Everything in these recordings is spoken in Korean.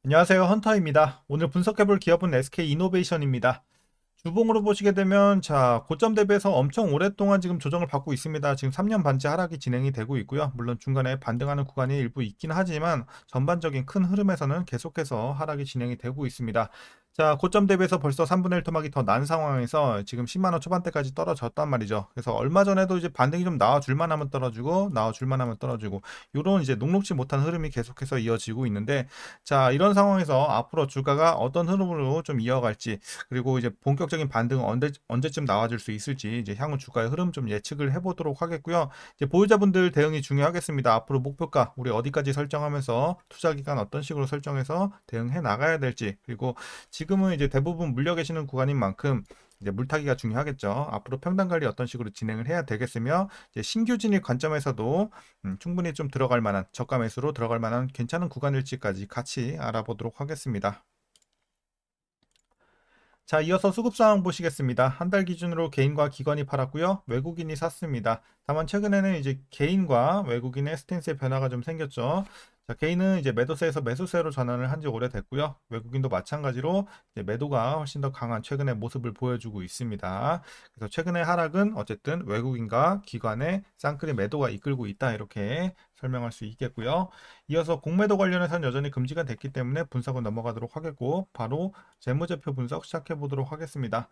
안녕하세요. 헌터입니다. 오늘 분석해볼 기업은 SK이노베이션입니다. 주봉으로 보시게 되면 고점 대비해서 엄청 오랫동안 지금 조정을 받고 있습니다. 지금 3년 반째 하락이 진행이 되고 있고요. 물론 중간에 반등하는 구간이 일부 있긴 하지만 전반적인 큰 흐름에서는 계속해서 하락이 진행이 되고 있습니다. 고점 대비해서 벌써 3분의 1 토막이 더 난 상황에서 지금 10만 원 초반대까지 떨어졌단 말이죠. 그래서 얼마 전에도 이제 반등이 좀 나와줄 만하면 떨어지고 나와줄 만하면 떨어지고 요런 이제 녹록지 못한 흐름이 계속해서 이어지고 있는데, 이런 상황에서 앞으로 주가가 어떤 흐름으로 좀 이어갈지, 그리고 이제 본격적인 반등은 언제쯤 나와줄 수 있을지 이제 향후 주가의 흐름 좀 예측을 해보도록 하겠고요. 이제 보유자분들 대응이 중요하겠습니다. 앞으로 목표가 우리 어디까지 설정하면서 투자 기간 어떤 식으로 설정해서 대응해 나가야 될지, 그리고 지금은 이제 대부분 물려 계시는 구간인 만큼 이제 물타기가 중요하겠죠. 앞으로 평단 관리 어떤 식으로 진행을 해야 되겠으며, 이제 신규 진입 관점에서도 충분히 좀 들어갈 만한 저가 매수로 들어갈 만한 괜찮은 구간일지까지 같이 알아보도록 하겠습니다. 이어서 수급 상황 보시겠습니다. 한 달 기준으로 개인과 기관이 팔았고요. 외국인이 샀습니다. 다만 최근에는 이제 개인과 외국인의 스탠스의 변화가 좀 생겼죠. 개인은 이제 매도세에서 매수세로 전환을 한지 오래됐고요. 외국인도 마찬가지로 이제 매도가 훨씬 더 강한 최근의 모습을 보여주고 있습니다. 그래서 최근의 하락은 어쨌든 외국인과 기관의 쌍끌이 매도가 이끌고 있다, 이렇게 설명할 수 있겠고요. 이어서 공매도 관련해서는 여전히 금지가 됐기 때문에 분석은 넘어가도록 하겠고, 바로 재무제표 분석 시작해 보도록 하겠습니다.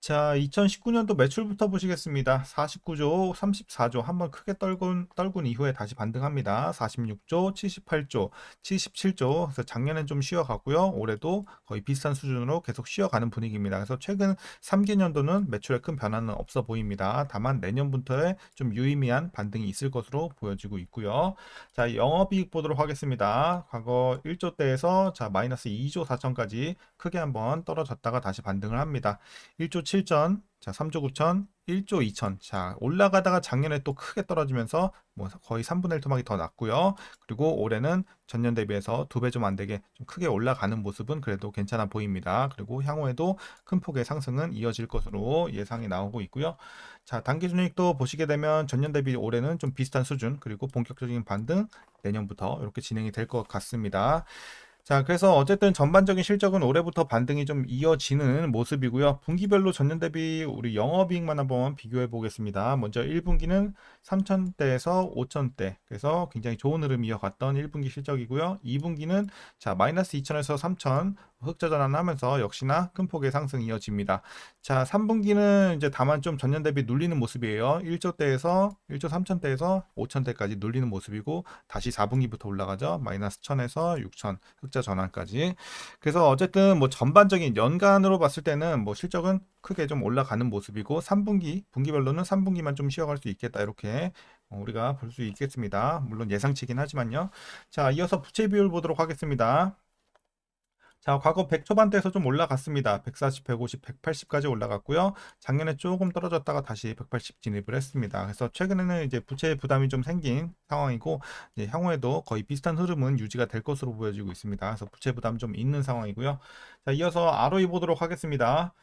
2019년도 매출부터 보시겠습니다. 49조, 34조 한번 크게 떨군 이후에 다시 반등합니다. 46조, 78조, 77조. 그래서 작년엔 좀 쉬어갔고요. 올해도 거의 비슷한 수준으로 계속 쉬어가는 분위기입니다. 그래서 최근 3개년도는 매출에 큰 변화는 없어 보입니다. 다만 내년부터의 좀 유의미한 반등이 있을 것으로 보여지고 있고요. 영업이익 보도록 하겠습니다. 과거 1조대에서 마이너스 2조 4천까지 크게 한번 떨어졌다가 다시 반등을 합니다. 1조 7천, 3조 9천, 1조 2천. 올라가다가 작년에 또 크게 떨어지면서 뭐 거의 3분의 1 토막이 더 났고요. 그리고 올해는 전년 대비해서 2배 좀 안 되게 좀 크게 올라가는 모습은 그래도 괜찮아 보입니다. 그리고 향후에도 큰 폭의 상승은 이어질 것으로 예상이 나오고 있고요. 단기 순이익도 보시게 되면 전년 대비 올해는 좀 비슷한 수준, 그리고 본격적인 반등 내년부터 이렇게 진행이 될 것 같습니다. 그래서 어쨌든 전반적인 실적은 올해부터 반등이 좀 이어지는 모습이고요. 분기별로 전년 대비 우리 영업이익만 한번 비교해 보겠습니다. 먼저 1분기는 3천대에서 5천대. 그래서 굉장히 좋은 흐름 이어갔던 1분기 실적이고요. 2분기는 마이너스 2천에서 3천 흑자 전환하면서 역시나 큰 폭의 상승이 이어집니다. 3분기는 이제 다만 좀 전년 대비 눌리는 모습이에요. 1조 3천대에서 5천대까지 눌리는 모습이고, 다시 4분기부터 올라가죠. 마이너스 1000에서 6000 흑자 전환까지. 그래서 어쨌든 뭐 전반적인 연간으로 봤을 때는 뭐 실적은 크게 좀 올라가는 모습이고, 3분기 분기별로는 3분기만 좀 쉬어갈 수 있겠다, 이렇게 우리가 볼 수 있겠습니다. 물론 예상치긴 하지만요. 이어서 부채 비율 보도록 하겠습니다. 과거 100 초반대에서 좀 올라갔습니다. 140, 150, 180까지 올라갔고요. 작년에 조금 떨어졌다가 다시 180 진입을 했습니다. 그래서 최근에는 이제 부채 부담이 좀 생긴 상황이고, 이제 향후에도 거의 비슷한 흐름은 유지가 될 것으로 보여지고 있습니다. 그래서 부채 부담 좀 있는 상황이고요. 이어서 ROE 보도록 하겠습니다.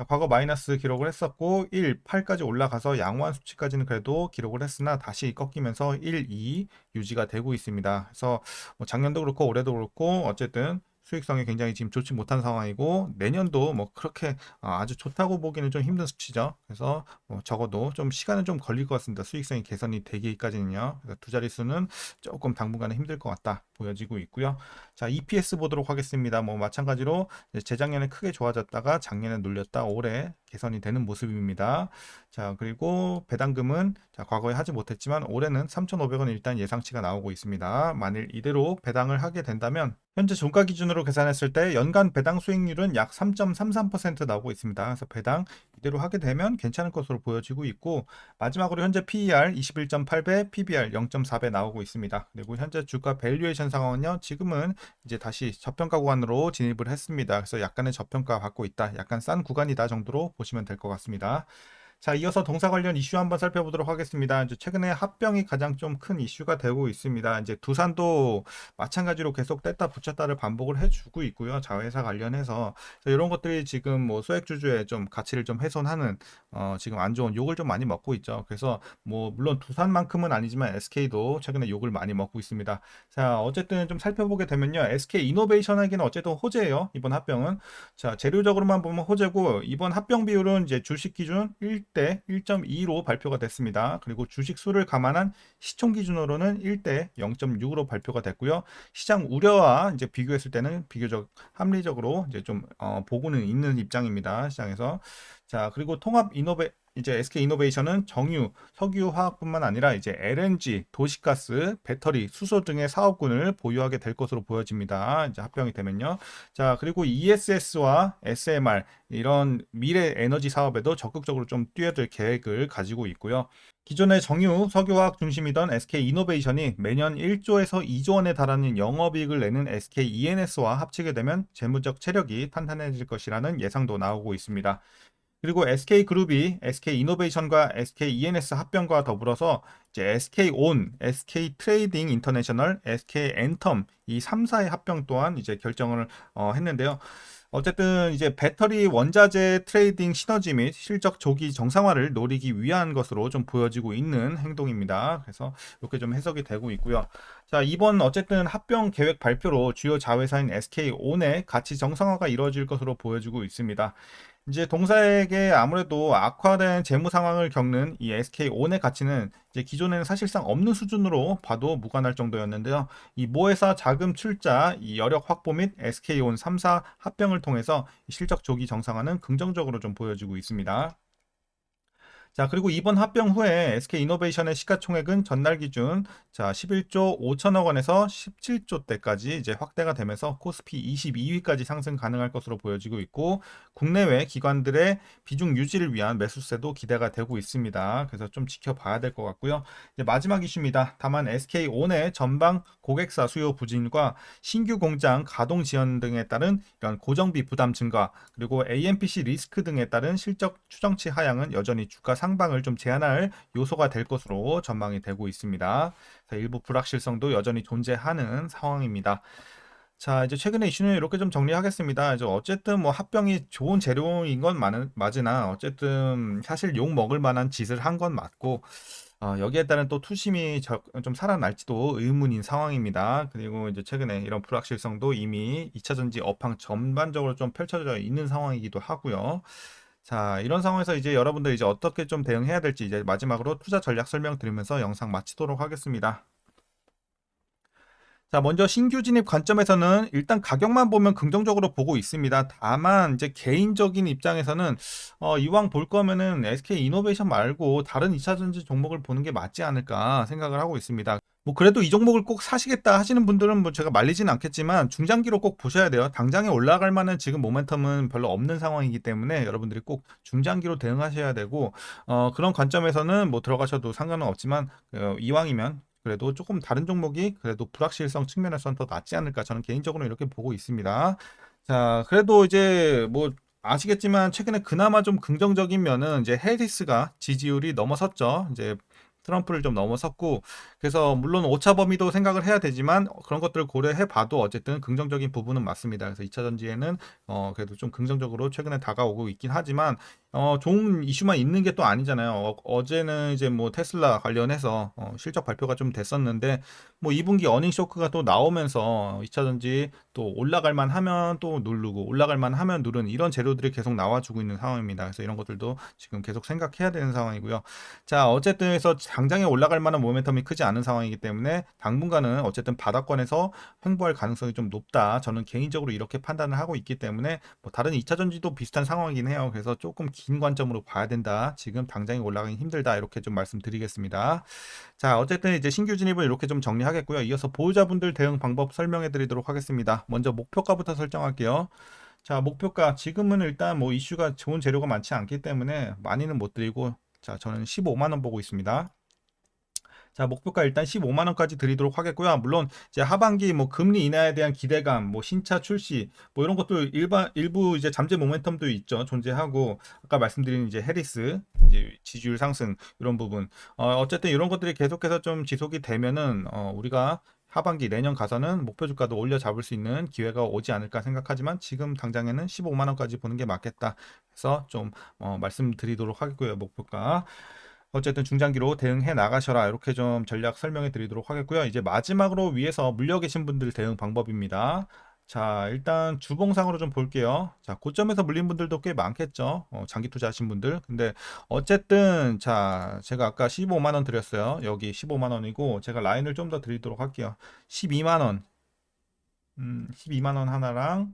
과거 마이너스 기록을 했었고 1, 8까지 올라가서 양호한 수치까지는 그래도 기록을 했으나 다시 꺾이면서 1, 2 유지가 되고 있습니다. 그래서 뭐 작년도 그렇고 올해도 그렇고 어쨌든 수익성이 굉장히 지금 좋지 못한 상황이고, 내년도 뭐 그렇게 아주 좋다고 보기는 좀 힘든 수치죠. 그래서 뭐 적어도 좀 시간은 좀 걸릴 것 같습니다. 수익성이 개선이 되기까지는요. 그래서 두 자릿수는 조금 당분간은 힘들 것 같다 보여지고 있고요. EPS 보도록 하겠습니다. 뭐 마찬가지로 재작년에 크게 좋아졌다가 작년에 눌렸다 올해 개선이 되는 모습입니다. 그리고 배당금은 과거에 하지 못했지만 올해는 3,500원 일단 예상치가 나오고 있습니다. 만일 이대로 배당을 하게 된다면 현재 종가 기준으로 계산했을 때 연간 배당 수익률은 약 3.33% 나오고 있습니다. 그래서 배당 이대로 하게 되면 괜찮을 것으로 보여지고 있고, 마지막으로 현재 PER 21.8배, PBR 0.4배 나오고 있습니다. 그리고 현재 주가 밸류에이션 상황은요, 지금은 이제 다시 저평가 구간으로 진입을 했습니다. 그래서 약간의 저평가 받고 있다, 약간 싼 구간이다 정도로 보시면 될 것 같습니다. 자, 이어서 동사 관련 이슈 한번 살펴보도록 하겠습니다. 이제 최근에 합병이 가장 좀 큰 이슈가 되고 있습니다. 이제 두산도 마찬가지로 계속 뗐다 붙였다를 반복을 해주고 있고요. 자회사 관련해서 이런 것들이 지금 뭐 소액주주의 좀 가치를 좀 훼손하는 지금 안 좋은 욕을 좀 많이 먹고 있죠. 그래서 뭐 물론 두산만큼은 아니지만 SK도 최근에 욕을 많이 먹고 있습니다. 자, 어쨌든 좀 살펴보게 되면요. SK 이노베이션에게는 어쨌든 호재예요. 이번 합병은. 자, 재료적으로만 보면 호재고 이번 합병 비율은 이제 주식 기준 1대 1.2로 발표가 됐습니다. 그리고 주식 수를 감안한 시총 기준으로는 1대 0.6으로 발표가 됐고요. 시장 우려와 이제 비교했을 때는 비교적 합리적으로 이제 좀 보고는 있는 입장입니다. 시장에서. 자, 그리고 통합 이노베 이제 SK 이노베이션은 정유, 석유 화학뿐만 아니라 이제 LNG, 도시가스, 배터리, 수소 등의 사업군을 보유하게 될 것으로 보여집니다. 이제 합병이 되면요. 자, 그리고 ESS와 SMR 이런 미래 에너지 사업에도 적극적으로 좀 뛰어들 계획을 가지고 있고요. 기존의 정유, 석유화학 중심이던 SK 이노베이션이 매년 1조에서 2조 원에 달하는 영업이익을 내는 SK ENS와 합치게 되면 재무적 체력이 탄탄해질 것이라는 예상도 나오고 있습니다. 그리고 SK그룹이 SK이노베이션과 SKENS 합병과 더불어서 이제 SK온, SK트레이딩 인터내셔널, SK엔텀 이 3사의 합병 또한 이제 결정을 했는데요. 어쨌든 이제 배터리 원자재 트레이딩 시너지 및 실적 조기 정상화를 노리기 위한 것으로 좀 보여지고 있는 행동입니다. 그래서 이렇게 좀 해석이 되고 있고요. 자, 이번 어쨌든 합병 계획 발표로 주요 자회사인 SK온의 가치 정상화가 이루어질 것으로 보여지고 있습니다. 이제 동사에게 아무래도 악화된 재무 상황을 겪는 이 SK온의 가치는 이제 기존에는 사실상 없는 수준으로 봐도 무관할 정도였는데요. 이 모회사 자금 출자, 이 여력 확보 및 SK온 3사 합병을 통해서 실적 조기 정상화는 긍정적으로 좀 보여지고 있습니다. 자, 그리고 이번 합병 후에 SK이노베이션의 시가총액은 전날 기준 11조 5천억 원에서 17조 대까지 이제 확대가 되면서 코스피 22위까지 상승 가능할 것으로 보여지고 있고 국내외 기관들의 비중 유지를 위한 매수세도 기대가 되고 있습니다. 그래서 좀 지켜봐야 될 것 같고요. 이제 마지막 이슈입니다. 다만 SK온의 전방 고객사 수요 부진과 신규 공장 가동 지연 등에 따른 이런 고정비 부담 증가 그리고 AMPC 리스크 등에 따른 실적 추정치 하향은 여전히 주가 상방을 좀 제한할 요소가 될 것으로 전망이 되고 있습니다. 일부 불확실성도 여전히 존재하는 상황입니다. 자, 이제 최근에 이슈는 이렇게 좀 정리하겠습니다. 이제 어쨌든 뭐 합병이 좋은 재료인 건 맞으나 어쨌든 사실 욕 먹을 만한 짓을 한 건 맞고 여기에 따른 또 투심이 좀 살아날지도 의문인 상황입니다. 그리고 이제 최근에 이런 불확실성도 이미 2차전지 업황 전반적으로 좀 펼쳐져 있는 상황이기도 하고요. 자, 이런 상황에서 이제 여러분들 이제 어떻게 좀 대응해야 될지 이제 마지막으로 투자 전략 설명드리면서 영상 마치도록 하겠습니다. 자, 먼저 신규 진입 관점에서는 일단 가격만 보면 긍정적으로 보고 있습니다. 다만 이제 개인적인 입장에서는 이왕 볼 거면은 SK 이노베이션 말고 다른 2차전지 종목을 보는 게 맞지 않을까 생각을 하고 있습니다. 뭐 그래도 이 종목을 꼭 사시겠다 하시는 분들은 뭐 제가 말리진 않겠지만 중장기로 꼭 보셔야 돼요. 당장에 올라갈 만한 지금 모멘텀은 별로 없는 상황이기 때문에 여러분들이 꼭 중장기로 대응하셔야 되고 그런 관점에서는 뭐 들어가셔도 상관은 없지만 이왕이면 그래도 조금 다른 종목이 그래도 불확실성 측면에서는 더 낫지 않을까 저는 개인적으로 이렇게 보고 있습니다. 자, 그래도 이제 뭐 아시겠지만 최근에 그나마 좀 긍정적인 면은 이제 해리스가 지지율이 넘어섰죠. 이제 트럼프를 좀 넘어섰고 그래서 물론 오차 범위도 생각을 해야 되지만 그런 것들을 고려해 봐도 어쨌든 긍정적인 부분은 맞습니다. 그래서 2차 전지에는 그래도 좀 긍정적으로 최근에 다가오고 있긴 하지만 좋은 이슈만 있는 게 또 아니잖아요. 어제는 이제 뭐 테슬라 관련해서 실적 발표가 좀 됐었는데 뭐 2분기 어닝 쇼크가 또 나오면서 2차 전지 또 올라갈 만 하면 또 누르고 올라갈 만 하면 누르는 이런 재료들이 계속 나와주고 있는 상황입니다. 그래서 이런 것들도 지금 계속 생각해야 되는 상황이고요. 자, 어쨌든 해서 당장에 올라갈 만한 모멘텀이 크지 않은 상황이기 때문에 당분간은 어쨌든 바닥권에서 횡보할 가능성이 좀 높다. 저는 개인적으로 이렇게 판단을 하고 있기 때문에 뭐 다른 2차 전지도 비슷한 상황이긴 해요. 그래서 조금 긴 관점으로 봐야 된다. 지금 당장에 올라가기 힘들다. 이렇게 좀 말씀드리겠습니다. 자, 어쨌든 이제 신규 진입을 이렇게 좀 정리하겠고요. 이어서 보유자분들 대응 방법 설명해 드리도록 하겠습니다. 먼저 목표가부터 설정할게요. 자, 목표가 지금은 일단 뭐 이슈가 좋은 재료가 많지 않기 때문에 많이는 못 드리고 자, 저는 15만 원 보고 있습니다. 자, 목표가 일단 15만 원까지 드리도록 하겠고요. 물론 이제 하반기 뭐 금리 인하에 대한 기대감, 뭐 신차 출시, 뭐 이런 것도 일부 이제 잠재 모멘텀도 있죠. 존재하고 아까 말씀드린 이제 해리스 이제 지지율 상승 이런 부분. 어쨌든 이런 것들이 계속해서 좀 지속이 되면은 우리가 하반기 내년 가서는 목표 주가도 올려 잡을 수 있는 기회가 오지 않을까 생각하지만 지금 당장에는 15만 원까지 보는 게 맞겠다. 해서 좀 말씀드리도록 하겠고요. 목표가. 어쨌든 중장기로 대응해 나가셔라. 이렇게 좀 전략 설명해 드리도록 하겠고요. 이제 마지막으로 위에서 물려 계신 분들 대응 방법입니다. 자, 일단 주봉상으로 좀 볼게요. 자, 고점에서 물린 분들도 꽤 많겠죠. 장기 투자하신 분들. 근데 어쨌든 자, 제가 아까 15만 원 드렸어요. 여기 15만 원이고 제가 라인을 좀 더 드리도록 할게요. 12만 원. 12만 원 하나랑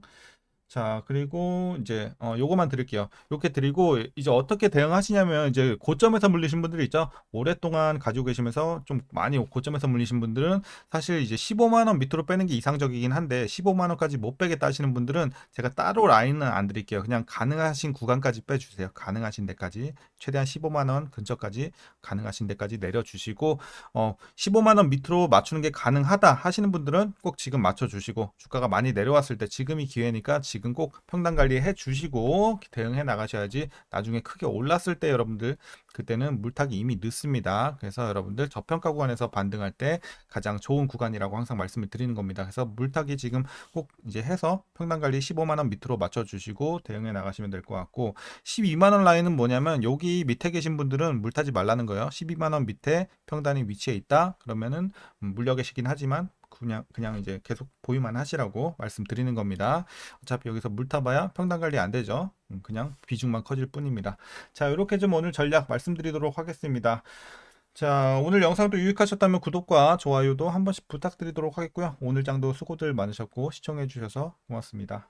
자, 그리고 이제 요거만 드릴게요. 이렇게 드리고 이제 어떻게 대응하시냐면 이제 고점에서 물리신 분들이 있죠. 오랫동안 가지고 계시면서 좀 많이 고점에서 물리신 분들은 사실 이제 15만 원 밑으로 빼는 게 이상적이긴 한데 15만 원까지 못 빼겠다 하시는 분들은 제가 따로 라인은 안 드릴게요. 그냥 가능하신 구간까지 빼주세요. 가능하신 데까지 최대한 15만 원 근처까지 가능하신 데까지 내려주시고 15만 원 밑으로 맞추는 게 가능하다 하시는 분들은 꼭 지금 맞춰주시고 주가가 많이 내려왔을 때 지금이 기회니까 지금 꼭 평단 관리해 주시고 대응해 나가셔야지 나중에 크게 올랐을 때 여러분들 그때는 물타기 이미 늦습니다. 그래서 여러분들 저평가 구간에서 반등할 때 가장 좋은 구간이라고 항상 말씀을 드리는 겁니다. 그래서 물타기 지금 꼭 이제 해서 평단 관리 15만 원 밑으로 맞춰 주시고 대응해 나가시면 될 것 같고 12만 원 라인은 뭐냐면 여기 밑에 계신 분들은 물타지 말라는 거예요. 12만 원 밑에 평단이 위치해 있다. 그러면은 물려 계시긴 하지만 그냥 이제 계속 보유만 하시라고 말씀드리는 겁니다. 어차피 여기서 물 타봐야 평단 관리 안 되죠. 그냥 비중만 커질 뿐입니다. 자, 이렇게 좀 오늘 전략 말씀드리도록 하겠습니다. 자, 오늘 영상도 유익하셨다면 구독과 좋아요도 한 번씩 부탁드리도록 하겠고요. 오늘 장도 수고들 많으셨고 시청해 주셔서 고맙습니다.